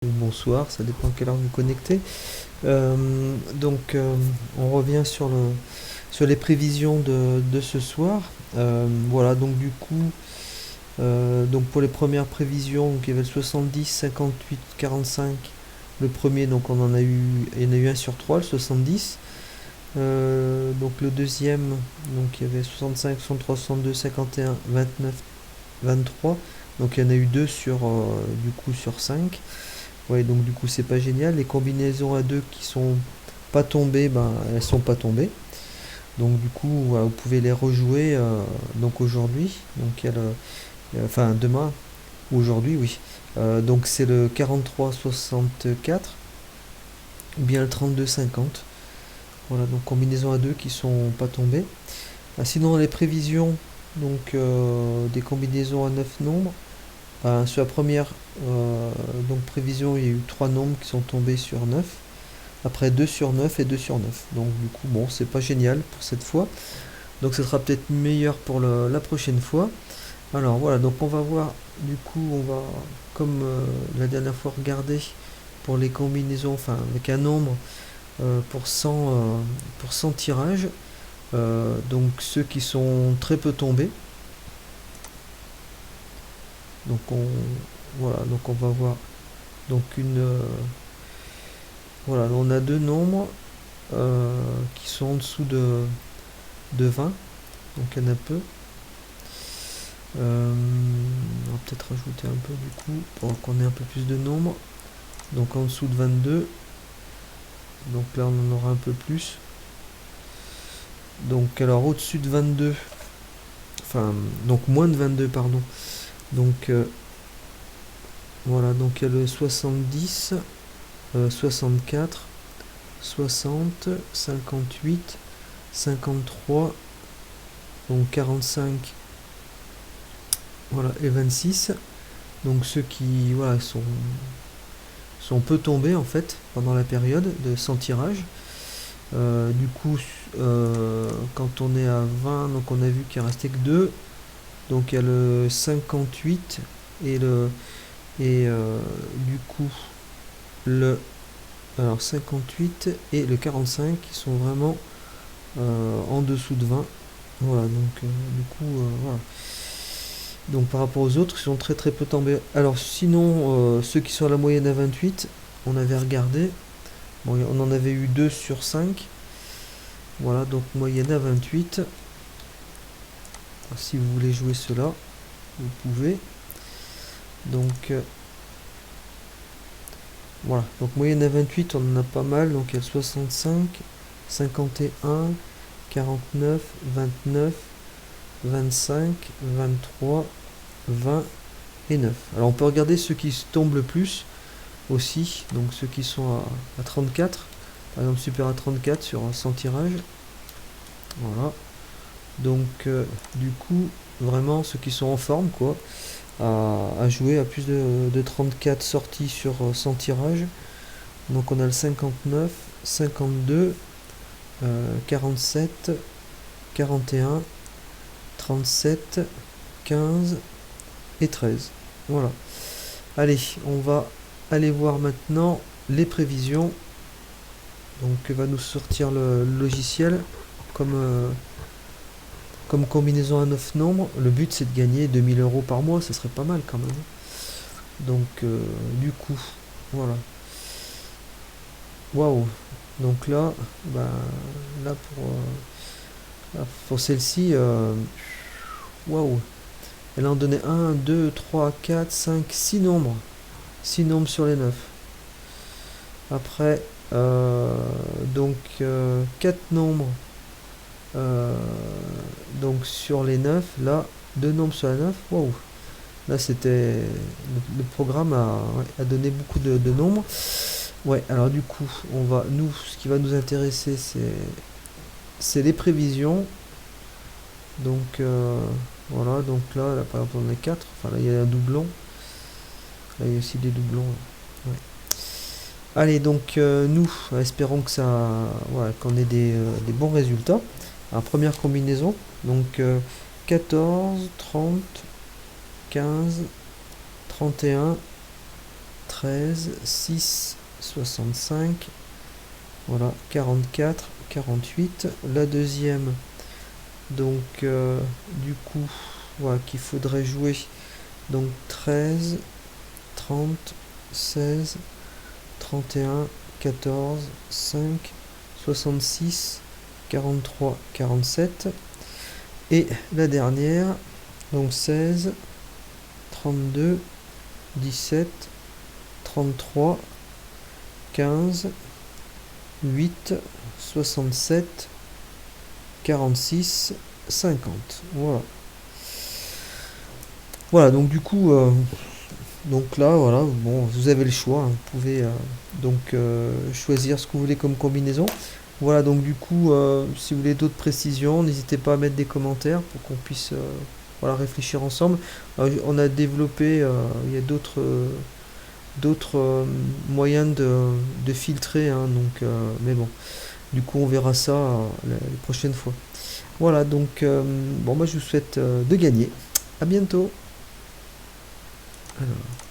Bonsoir, ça dépend à quelle heure vous connectez. On revient sur les prévisions de ce soir. Voilà, donc du coup, donc pour les premières prévisions, donc il y avait le 70, 58, 45. Le premier, donc il y en a eu un sur 3, le 70. Donc le deuxième, donc il y avait 65, 63, 62, 51, 29, 23. Donc il y en a eu deux du coup sur 5. Ouais, donc du coup c'est pas génial. Les combinaisons à 2 qui sont pas tombées, ben elles sont pas tombées. Donc du coup voilà, vous pouvez les rejouer donc aujourd'hui. Donc enfin demain ou aujourd'hui, oui. Donc c'est le 43-64 ou bien le 32-50. Voilà, donc combinaisons à 2 qui sont pas tombées. Sinon les prévisions des combinaisons à 9 nombres. Sur la première prévision, il y a eu 3 nombres qui sont tombés sur 9. Après 2 sur 9 et 2 sur 9. Donc du coup, bon, c'est pas génial pour cette fois. Donc ce sera peut-être meilleur pour la prochaine fois. Alors voilà, donc on va voir, du coup, on va, comme la dernière fois, regarder pour les combinaisons, enfin avec un nombre pour 100 tirages. Donc ceux qui sont très peu tombés. Donc voilà, donc on va voir donc voilà, on a deux nombres qui sont en dessous de 20, donc il y en a peu. On va peut-être rajouter un peu du coup pour qu'on ait un peu plus de nombres. Donc en dessous de 22, donc là on en aura un peu plus. Donc alors au-dessus de 22, enfin donc moins de 22 pardon. Donc voilà, donc il y a le 70, 64, 60, 58, 53, donc 45, voilà, et 26. Donc ceux qui voilà, sont peu tombés en fait pendant la période de 100 tirages. Du coup, quand on est à 20, donc on a vu qu'il ne restait que 2. Donc il y a le 58 du coup le alors 58 et le 45 qui sont vraiment en dessous de 20. Voilà, donc du coup voilà. Donc par rapport aux autres, ils sont très très peu tombés. Alors sinon, ceux qui sont à la moyenne à 28, on avait regardé. Bon, on en avait eu 2 sur 5. Voilà, donc moyenne à 28. Alors, si vous voulez jouer cela, vous pouvez. Donc voilà, donc moyenne à 28, on en a pas mal. Donc il y a le 65, 51, 49, 29, 25, 23, 20 et 9. Alors on peut regarder ceux qui tombent le plus aussi, donc ceux qui sont à 34, par exemple super à 34 sur 100 tirages. Voilà, donc du coup vraiment ceux qui sont en forme quoi, à jouer à plus de 34 sorties sur 100 tirages. Donc on a le 59, 52, 47, 41, 37, 15 et 13. Voilà. Allez, on va aller voir maintenant les prévisions. Donc va nous sortir le logiciel comme combinaison à 9 nombres. Le but c'est de gagner 2000 euros par mois, ça serait pas mal quand même. Donc du coup, voilà. Waouh. Donc là, bah, là pour celle-ci, waouh. Elle en donnait 1, 2, 3, 4, 5, 6 nombres. 6 nombres sur les 9. Après, 4 nombres donc sur les 9. Là, 2 nombres sur les 9. Waouh. Là, c'était. Le programme a donné beaucoup de nombres. Ouais, alors du coup, ce qui va nous intéresser, c'est les prévisions. Donc, voilà, donc là, par exemple, on a 4. Enfin, là, il y a un doublon. Là, il y a aussi des doublons. Ouais. Allez, donc nous, espérons que voilà, qu'on ait des bons résultats. Alors, première combinaison, donc 14, 30, 15, 31, 13, 6, 65, voilà, 44, 48. La deuxième, donc du coup, voilà, qu'il faudrait jouer, donc 13, 30, 16, 31, 14, 5, 66, 43, 47. Et la dernière, donc 16, 32, 17, 33, 15, 8, 67, 46, 50. Voilà. Voilà, donc du coup, donc là, voilà, bon, vous avez le choix, hein. Vous pouvez donc choisir ce que vous voulez comme combinaison. Voilà, donc du coup, si vous voulez d'autres précisions, n'hésitez pas à mettre des commentaires pour qu'on puisse voilà, réfléchir ensemble. On a développé, il y a d'autres moyens de filtrer, hein, donc, mais bon, du coup, on verra ça la prochaine fois. Voilà, donc, bon, moi, je vous souhaite de gagner. À bientôt. Alors.